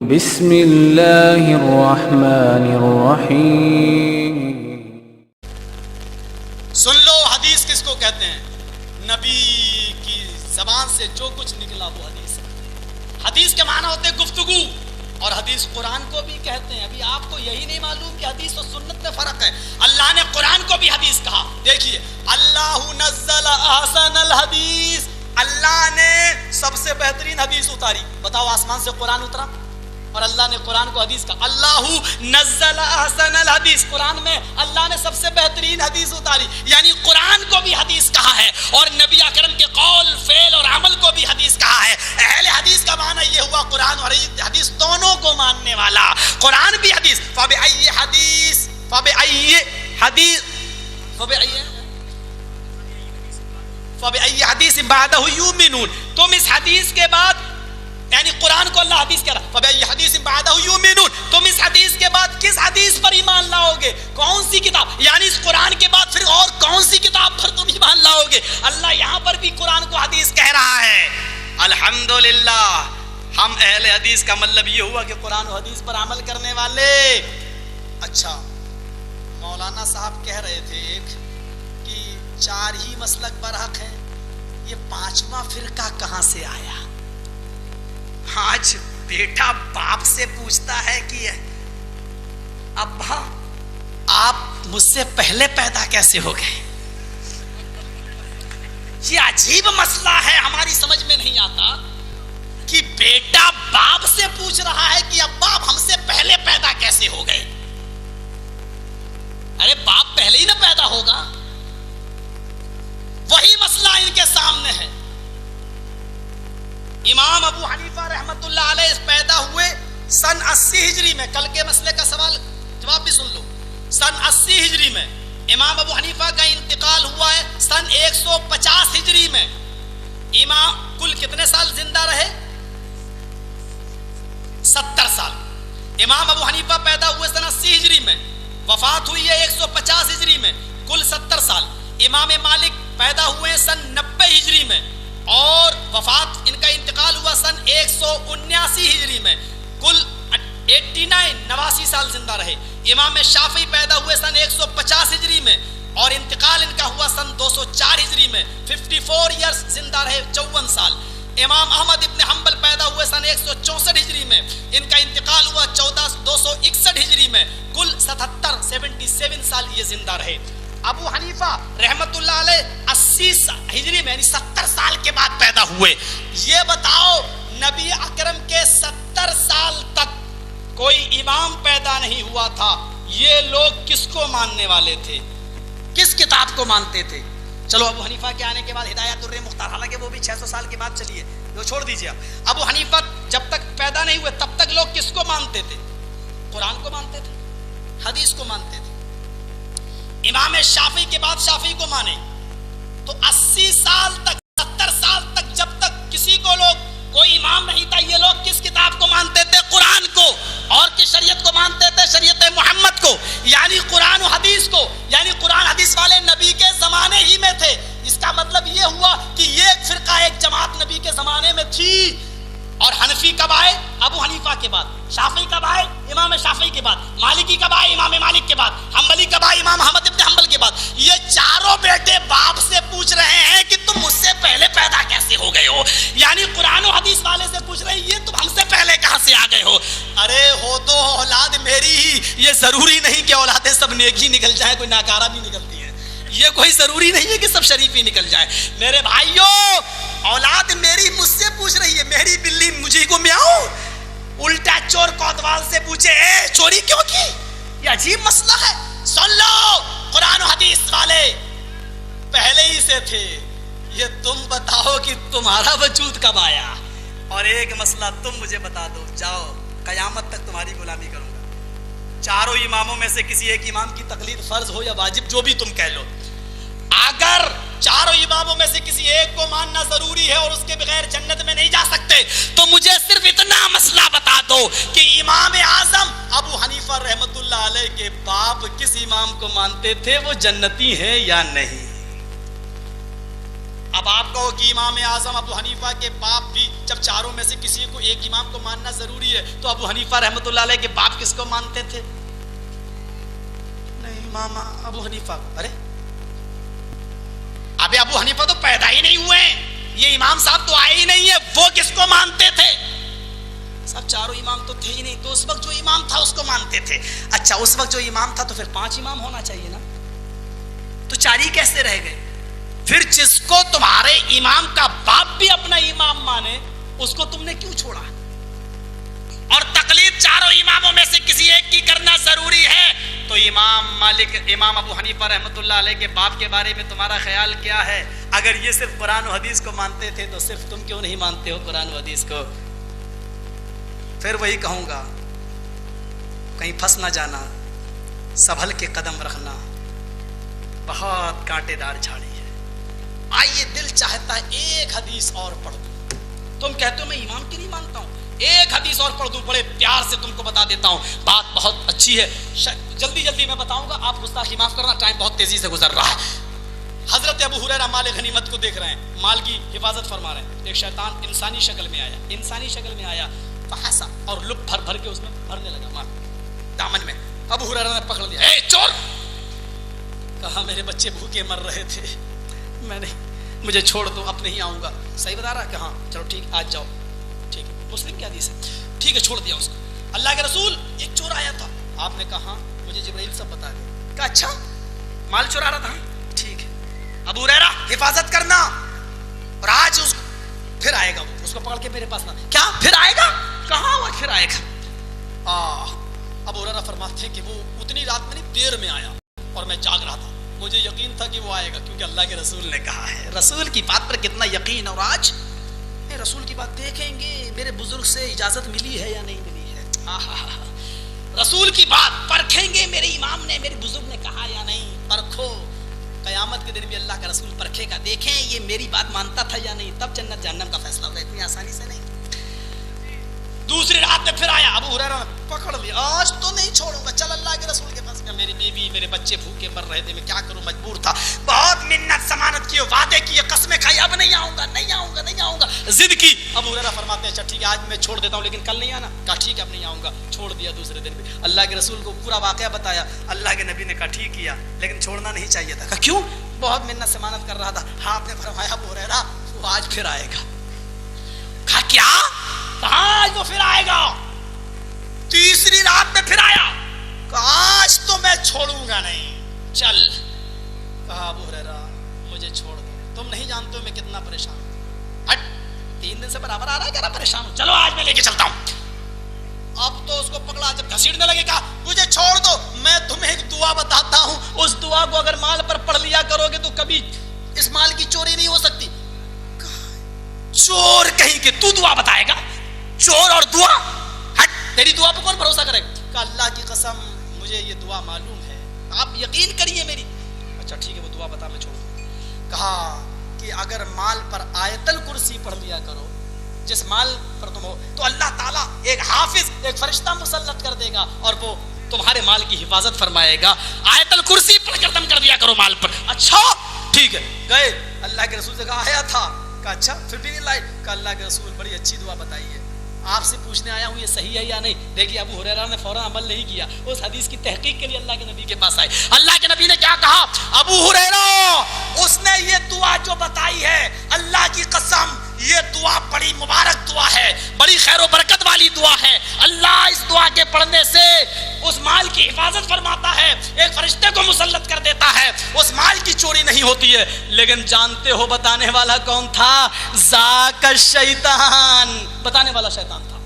بسم اللہ الرحمن الرحیم۔ سن لو، حدیث کس کو کہتے ہیں؟ نبی کی زبان سے جو کچھ نکلا وہ حدیث ہے۔ حدیث کے معنی ہوتے ہیں گفتگو، اور حدیث قرآن کو بھی کہتے ہیں۔ ابھی آپ کو یہی نہیں معلوم کہ حدیث اور سنت میں فرق ہے۔ اللہ نے قرآن کو بھی حدیث کہا۔ دیکھیے، اللہ نزل احسن الحدیث، اللہ نے سب سے بہترین حدیث اتاری۔ بتاؤ، آسمان سے قرآن اترا اور اللہ نے قرآن کو حدیث کہا۔ اللہ نزل احسن الحدیث، قرآن میں اللہ نے سب سے بہترین حدیث اتاری، یعنی قرآن کو بھی حدیث کہا ہے، اور نبی اکرم کے قول، فعل اور عمل کو بھی حدیث کہا ہے۔ اہل حدیث کا معنی یہ ہوا قرآن اور حدیث دونوں کو ماننے والا۔ قرآن بھی حدیث، فبأي حدیث، فبأي حدیث، فبأي حدیث بعدہ یؤمنون، تم اس حدیث کے بعد، یعنی قرآن کو اللہ حدیث کہہ رہا ہے، فبأي حدیث بعدہ یؤمنون، تم اس حدیث کے بعد کس حدیث پر ایمان لاؤ گے؟ کون سی کتاب؟ یعنی اس قرآن کے بعد پھر اور کون سی کتاب پر تم ایمان لاؤ گے؟ اللہ یہاں پر بھی قرآن کو حدیث کہہ رہا ہے۔ الحمدللہ، ہم اہل حدیث کا مطلب یہ ہوا کہ قرآن و حدیث پر عمل کرنے والے۔ اچھا، مولانا صاحب کہہ رہے تھے کہ 4 ہی مسلک برحق ہیں، یہ 5واں فرقہ کہاں سے آیا؟ آج بیٹا باپ سے پوچھتا ہے کہ ابا آپ مجھ سے پہلے پیدا کیسے ہو گئے؟ یہ عجیب مسئلہ ہے، ہماری سمجھ میں نہیں آتا کہ بیٹا باپ سے پوچھ رہا ہے کہ ابا آپ ہم سے پہلے پیدا کیسے ہو گئے؟ ارے باپ پہلے ہی نہ پیدا ہوگا۔ وہی مسئلہ ان کے سامنے ہے۔ امام ابو حنیفہ رحمت اللہ علیہ پیدا ہوئے سن 80 ہجری میں۔ کل کے مسئلے کا سوال جواب بھی سن لو۔ سن 80 ہجری میں امام ابو حنیفہ کا انتقال ہوا ہے سن 150 ہجری میں۔ امام کل کتنے سال زندہ رہے؟ 70 سال۔ امام ابو حنیفہ پیدا ہوئے سن 80 ہجری میں، وفات ہوئی ہے 150 ہجری میں، کل 70 سال۔ امام مالک پیدا ہوئے سن 90 ہجری میں، اور وفات ان کا انتقال ہوا سن 179 ہجری میں، کل 89 سال زندہ رہے۔ امام شافعی پیدا ہوئے سن 150 ہجری میں، اور انتقال ان کا ہوا سن 204 ہجری میں، 54 ایئرز زندہ رہے، 54 سال۔ امام احمد ابن حنبل پیدا ہوئے سن 164 ہجری میں، ان کا انتقال ہوا 261 ہجری میں، کل 77 سال یہ زندہ رہے۔ ابو حنیفہ رحمت اللہ علیہ 80 ہجری میں، یعنی 70 سال کے بعد پیدا ہوئے۔ یہ بتاؤ، نبی اکرم کے 70 سال تک کوئی امام پیدا نہیں ہوا تھا، یہ لوگ کس کو ماننے والے تھے؟ کس کتاب کو مانتے تھے؟ چلو، ابو حنیفہ کے آنے کے بعد ہدایت الرے-مختار، حالانکہ وہ بھی 600 سال کے بعد چلی ہے، وہ چھوڑ دیجیے آپ۔ ابو حنیفہ جب تک پیدا نہیں ہوئے تب تک لوگ کس کو مانتے تھے؟ قرآن کو مانتے تھے، حدیث کو مانتے تھے۔ امام شافعی کے بعد شافعی کو مانے تو 80 سال تک، 70 سال تک جب تک کسی کو لوگ کوئی امام نہیں تھا، یہ لوگ کس کتاب کو مانتے تھے؟ قرآن کو۔ اور کس شریعت کو مانتے تھے؟ شریعت محمد کو، یعنی قرآن و حدیث کو، یعنی قرآن حدیث والے نبی کے زمانے ہی میں تھے۔ اس کا مطلب یہ ہوا کہ یہ ایک فرقہ، ایک جماعت نبی کے زمانے میں تھی۔ اور حنفی کب آئے؟ ابو حنیفہ کے بعد۔ شافعی کب آئے؟ امام شافعی کے بعد۔ مالکی کب آئے؟ امام مالک کے بعد۔ حنبلی کب آئے؟ امام احمد ابن حنبل کے بعد۔ یہ چاروں بیٹے باپ سے پوچھ رہے ہیں کہ تم مجھ سے پہلے پیدا کیسے ہو گئے ہو؟ یعنی قرآن و حدیث والے سے پوچھ رہے ہیں، یہ تم ہم سے پہلے کہاں سے آ گئے ہو؟ ارے ہو تو اولاد میری ہی، یہ ضروری نہیں کہ اولادیں سب نیک ہی نکل جائیں، کوئی ناکارہ بھی نکلتی ہے۔ یہ کوئی ضروری نہیں ہے کہ سب شریف ہی نکل جائیں۔ میرے بھائیوں، اولاد میری مجھ سے پوچھ رہی ہے، میری بلی مجھے کو میاؤں، الٹا چور کوتوال سے پوچھے اے چوری کیوں کی؟ یہ عجیب مسئلہ ہے۔ سن لو، قرآن و حدیث والے پہلے ہی سے تھے۔ یہ تم بتاؤ کہ تمہارا وجود کب آیا؟ اور ایک مسئلہ تم مجھے بتا دو، جاؤ قیامت تک تمہاری غلامی کروں گا۔ چاروں اماموں میں سے کسی ایک امام کی تقلید فرض ہو یا واجب، جو بھی تم کہہ لو، اگر چاروں اماموں میں سے کسی ایک کو ماننا ضروری ہے اور اس کے بغیر جنت میں نہیں جا سکتے، تو مجھے صرف اتنا مسئلہ بتا دو کہ امام اعظم ابو حنیفہ رحمت اللہ علیہ کے باپ کس امام کو مانتے تھے، وہ جنتی ہیں یا نہیں؟ اب آپ کہو کہ امام اعظم ابو حنیفہ کے باپ بھی جب چاروں میں سے کسی کو ایک امام کو ماننا ضروری ہے تو ابو حنیفہ رحمۃ اللہ علیہ کے باپ کس کو مانتے تھے؟ نہیں، امام ابو حنیفہ. ارے ابھی ابو حنیفہ تو پیدا ہی نہیں ہوئے ہیں، یہ امام صاحب تو آئے ہی نہیں ہے، وہ کس کو مانتے تھے؟ سب چاروں امام تو تھے ہی نہیں، تو اس وقت جو امام تھا اس کو مانتے تھے. اچھا اس وقت جو امام تھا تو پھر 5 امام ہونا چاہیے نا، تو 4 ہی کیسے رہ گئے؟ پھر جس کو تمہارے امام کا باپ بھی اپنا امام مانے اس کو تم نے کیوں چھوڑا؟ اور تقلید چاروں اماموں میں سے کسی ایک کی کرنا ضروری ہے، تو امام مالک، امام ابو حنیفہ رحمۃ اللہ علیہ کے باپ کے بارے میں تمہارا خیال کیا ہے؟ اگر یہ صرف قرآن و حدیث کو مانتے تھے تو صرف تم کیوں نہیں مانتے ہو قرآن و حدیث کو؟ پھر وہی کہوں گا، کہیں پھنس نہ جانا، سنبھل کے قدم رکھنا، بہت کانٹے دار جھاڑی ہے. آئیے دل چاہتا ہے ایک حدیث اور پڑھ دوں. تم کہتے ہو میں امام کی نہیں مانتا ہوں، ایک حدیث اور پڑھ دوں، بڑے پیار سے تم کو بتا دیتا ہوں. بات بہت اچھی ہے، جلدی جلدی میں بتاؤں گا، آپ گستاخی معاف کرنا، ٹائم بہت تیزی سے گزر رہا ہے. حضرت ابو ہریرہ مال غنیمت کو دیکھ رہے ہیں، مال کی حفاظت فرما رہے ہیں. ایک شیطان انسانی شکل میں آیا فحسا، اور لپ بھر بھر کے اس میں بھرنے لگا مال دامن میں. ابو ہریرہ نے پکڑ لیا، اے چور! کہا میرے بچے بھوکے مر رہے تھے، میں نہیں، مجھے چھوڑ دو، اب نہیں آؤں گا. صحیح بتا رہا ہے کہ ہاں چلو ٹھیک آج جاؤ، ٹھیک ہے، مسلم کی حدیث ہے، ٹھیک ہے چھوڑ دیا اس کو. اللہ کے رسول ایک چور آیا تھا، آپ نے کہا مجھے جبرائیل سب بتا دیا. کہا اچھا مال چورا رہا تھا، ٹھیک ہے ابو ہریرہ حفاظت کرنا، اور آج اس پھر آئے گا، اس کو پکڑ کے میرے پاس نہ. کیا پھر آئے گا؟ کہاں وہ پھر آئے گا؟ ابو ہریرہ فرماتے ہیں کہ وہ اتنی رات میں نہیں، دیر میں آیا اور میں جاگ رہا تھا، مجھے یقین تھا کہ وہ آئے گا، کیونکہ اللہ کے رسول نے کہا ہے. رسول کی بات پر کتنا یقین. اور آج رسول کی بات دیکھیں گے میرے بزرگ سے اجازت ملی ہے یا نہیں ملی ہے. رسول کی بات پرکھیں گے، میرے امام نے، میرے بزرگ نے کہا یا نہیں. پرکھو، قیامت کے دن بھی اللہ کا رسول پرکھے گا، دیکھیں یہ میری بات مانتا تھا یا نہیں، تب جنت جہنم کا فیصلہ ہوگا، اتنی آسانی سے نہیں. دوسری رات میں پھر آیا، ابو ہریرہ نے پکڑ لیا، آج تو نہیں چھوڑوں گا، چل اللہ کے رسول کے پاس. میری بیوی میرے بچے بھوکے مر رہے تھے، میں کیا کروں، مجبور تھا. بہت منت ضمانت کی، وعدے کیے، قسمیں کھائی، اب نہیں آؤں گا، نہیں آؤں گا، نہیں آؤں گا، ضد کی. ابو ہریرہ فرماتے ہیں اچھا ٹھیک ہے آج میں چھوڑ دیتا ہوں، لیکن کل نہیں آنا. کہا ٹھیک ہے اب نہیں آؤں گا، چھوڑ دیا. دوسرے دن بھی اللہ کے رسول کو پورا واقعہ بتایا. اللہ کے نبی نے کہا ٹھیک کیا، لیکن چھوڑنا نہیں چاہیے تھا. کہا کیوں؟ بہت منت ضمانت کر رہا تھا. ہاں آپ نے فرمایا ابو ہریرہ وہ آج پھر آئے گا. کہا کیا؟ کہا آج وہ پھر آئے گا. تیسری رات میں پھر آیا، آج تو میں چھوڑوں گا نہیں، چل. کہا ابو ہریرہ مجھے چھوڑ دو، تم نہیں جانتے ہو میں کتنا پریشان ہوں. 3 دن سے برابر آ رہا ہے، کہہ رہا پریشان ہوں، چلو آج میں لے کے چلتا ہوں. اب تو اس کو پکڑا، جب گھسیٹنے لگے کہا مجھے چھوڑ دو، میں تمہیں ایک دعا بتاتا ہوں، اس دعا کو اگر مال پر پڑھ لیا کرو گے تو کبھی اس مال کی چوری نہیں ہو سکتی. چور کہیں کہ تو دعا بتائے گا؟ چور اور دعا، تیری دعا پہ کون بھروسہ کرے؟ کہ اللہ کی قسم مجھے یہ دعا معلوم ہے، آپ یقین کریے میری. اچھا ٹھیک ہے وہ دعا بتا، میں چھوڑ دوں. کہا کہ اگر مال پر آیت الکرسی پڑھ لیا کرو، جس مال پر تم ہو، تو اللہ تعالیٰ ایک حافظ، ایک فرشتہ مسلط کر دے گا اور وہ تمہارے مال کی حفاظت فرمائے گا. آیت الکرسی پڑھ کر دم کر دیا کرو مال پر. اچھا ٹھیک ہے. گئے اللہ کے رسول سے کہا آیا تھا. کہا اچھا پھر بھی نہیں لائے. کہا اللہ کے رسول بڑی اچھی دعا بتائی ہے، آپ سے پوچھنے آیا ہوں یہ صحیح ہے یا نہیں. دیکھیے ابو ہریرہ نے فوراً عمل نہیں کیا، اس حدیث کی تحقیق کے لیے اللہ کے نبی کے پاس آئے. اللہ کے نبی نے کیا کہا؟ ابو ہریرہ اس نے یہ دعا جو بتائی ہے، اللہ کی قسم یہ دعا بڑی مبارک دعا ہے، بڑی خیر و برکت والی دعا ہے. اللہ اس دعا کے پڑھنے سے اس مال کی حفاظت فرماتا ہے، ایک فرشتے کو مسلط کر دیتا ہے، اس مال کی چوری نہیں ہوتی ہے. لیکن جانتے ہو بتانے والا کون تھا؟ ذاک الشیطان، بتانے والا شیطان تھا.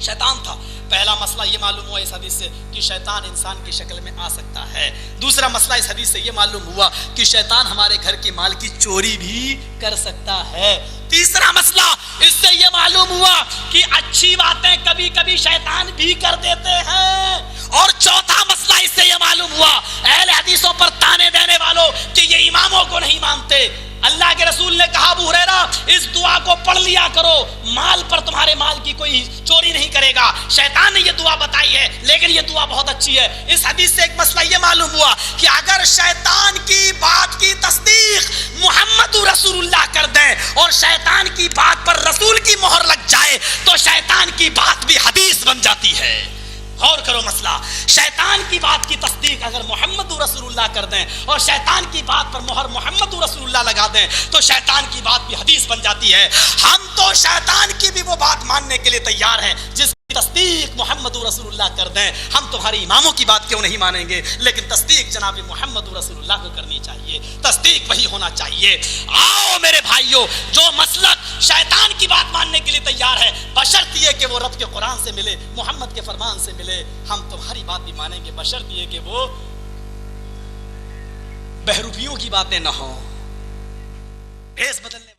شیطان تھا. پہلا مسئلہ یہ معلوم ہوا اس حدیث سے کہ شیطان انسان کی شکل میں آ سکتا ہے. دوسرا مسئلہ اس حدیث سے یہ معلوم ہوا کہ شیطان ہمارے گھر کے مال کی چوری بھی کر سکتا ہے. تیسرا مسئلہ اس سے یہ معلوم ہوا کہ اچھی باتیں کبھی کبھی شیطان بھی کر دیتے ہیں. اور چوتھا مسئلہ اس سے یہ معلوم ہوا اہل حدیثوں پر تانے دینے والوں کہ یہ اماموں کو نہیں مانتے. اللہ کے رسول نے کہا ابو ہریرہ اس دعا کو پڑھ لیا کرو، مال پر تمہارے مال کی کوئی چوری نہیں کرے گا. شیطان نے یہ دعا بتائی ہے لیکن یہ دعا بہت اچھی ہے. اس حدیث سے ایک مسئلہ یہ معلوم ہوا کہ اگر شیطان کی بات کی تصدیق محمد رسول رسول اللہ کر دیں اور شیطان کی بات پر رسول کی مہر لگ جائے تو شیطان کی بات بھی حدیث بن جاتی ہے. غور کرو مسئلہ. شیطان کی بات کی تصدیق اگر محمد رسول اللہ کر دیں اور شیطان کی بات پر مہر محمد رسول اللہ لگا دیں تو شیطان کی بات بھی حدیث بن جاتی ہے. ہم تو شیطان کی بھی وہ بات ماننے کے لیے تیار ہیں جس کی تصدیق محمد رسول اللہ کر دیں. ہم تمہاری اماموں کی بات کیوں نہیں مانیں گے, لیکن تصدیق جناب محمد رسول اللہ کو کرنی چاہیے, تصدیق وہی ہونا چاہیے. آؤ میرے بھائیوں, جو مسلک شیطان کی بات ماننے کے لیے تیار ہے بشرط یہ کہ وہ رب کے قرآن سے ملے, محمد کے فرمان سے ملے, ہم تمہاری بات بھی مانیں گے بشرط یہ کہ وہ بہروپیوں کی باتیں نہ ہوں, بھیس بدلنے